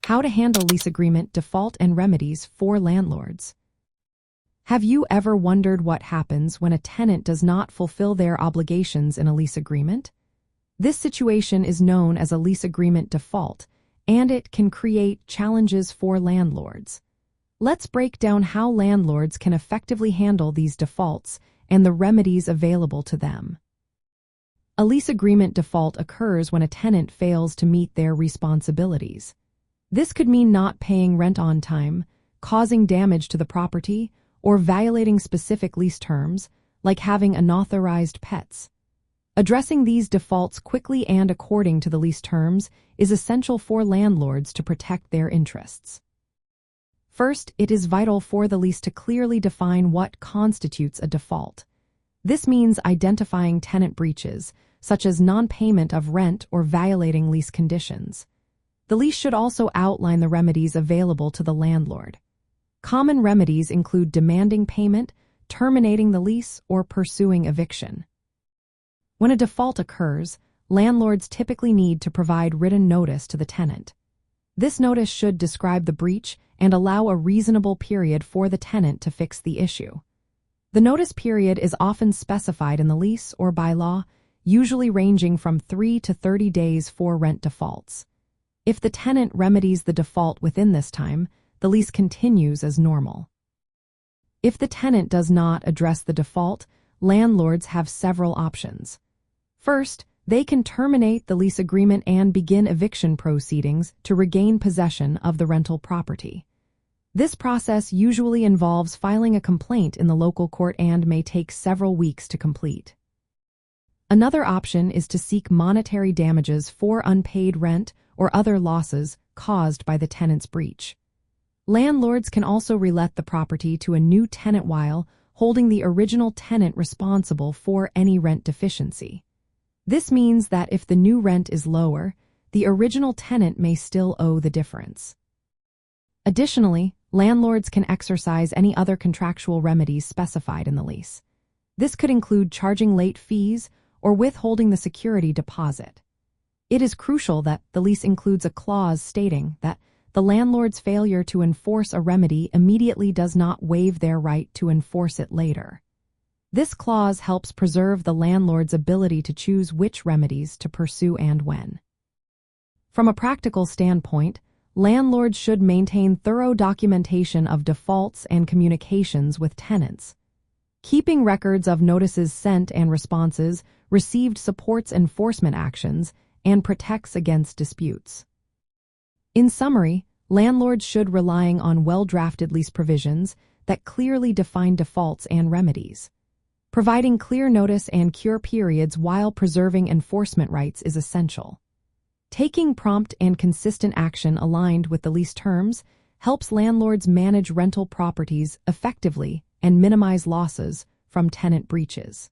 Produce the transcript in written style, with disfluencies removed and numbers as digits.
How to handle lease agreement default and remedies for landlords. Have you ever wondered what happens when a tenant does not fulfill their obligations in a lease agreement? This situation is known as a lease agreement default, and it can create challenges for landlords. Let's break down how landlords can effectively handle these defaults and the remedies available to them. A lease agreement default occurs when a tenant fails to meet their responsibilities. This could mean not paying rent on time, causing damage to the property, or violating specific lease terms, like having unauthorized pets. Addressing these defaults quickly and according to the lease terms is essential for landlords to protect their interests. First, it is vital for the lease to clearly define what constitutes a default. This means identifying tenant breaches, such as non-payment of rent or violating lease conditions. The lease should also outline the remedies available to the landlord. Common remedies include demanding payment, terminating the lease, or pursuing eviction. When a default occurs, landlords typically need to provide written notice to the tenant. This notice should describe the breach and allow a reasonable period for the tenant to fix the issue. The notice period is often specified in the lease or by law, usually ranging from 3 to 30 days for rent defaults. If the tenant remedies the default within this time, the lease continues as normal. If the tenant does not address the default, landlords have several options. First, they can terminate the lease agreement and begin eviction proceedings to regain possession of the rental property. This process usually involves filing a complaint in the local court and may take several weeks to complete. Another option is to seek monetary damages for unpaid rent or other losses caused by the tenant's breach. Landlords can also relet the property to a new tenant while holding the original tenant responsible for any rent deficiency. This means that if the new rent is lower, the original tenant may still owe the difference. Additionally, landlords can exercise any other contractual remedies specified in the lease. This could include charging late fees or withholding the security deposit. It is crucial that the lease includes a clause stating that the landlord's failure to enforce a remedy immediately does not waive their right to enforce it later. This clause helps preserve the landlord's ability to choose which remedies to pursue and when. From a practical standpoint, landlords should maintain thorough documentation of defaults and communications with tenants. Keeping records of notices sent and responses received supports enforcement actions and protects against disputes. In summary, landlords should rely on well-drafted lease provisions that clearly define defaults and remedies. Providing clear notice and cure periods while preserving enforcement rights is essential. Taking prompt and consistent action aligned with the lease terms helps landlords manage rental properties effectively and minimize losses from tenant breaches.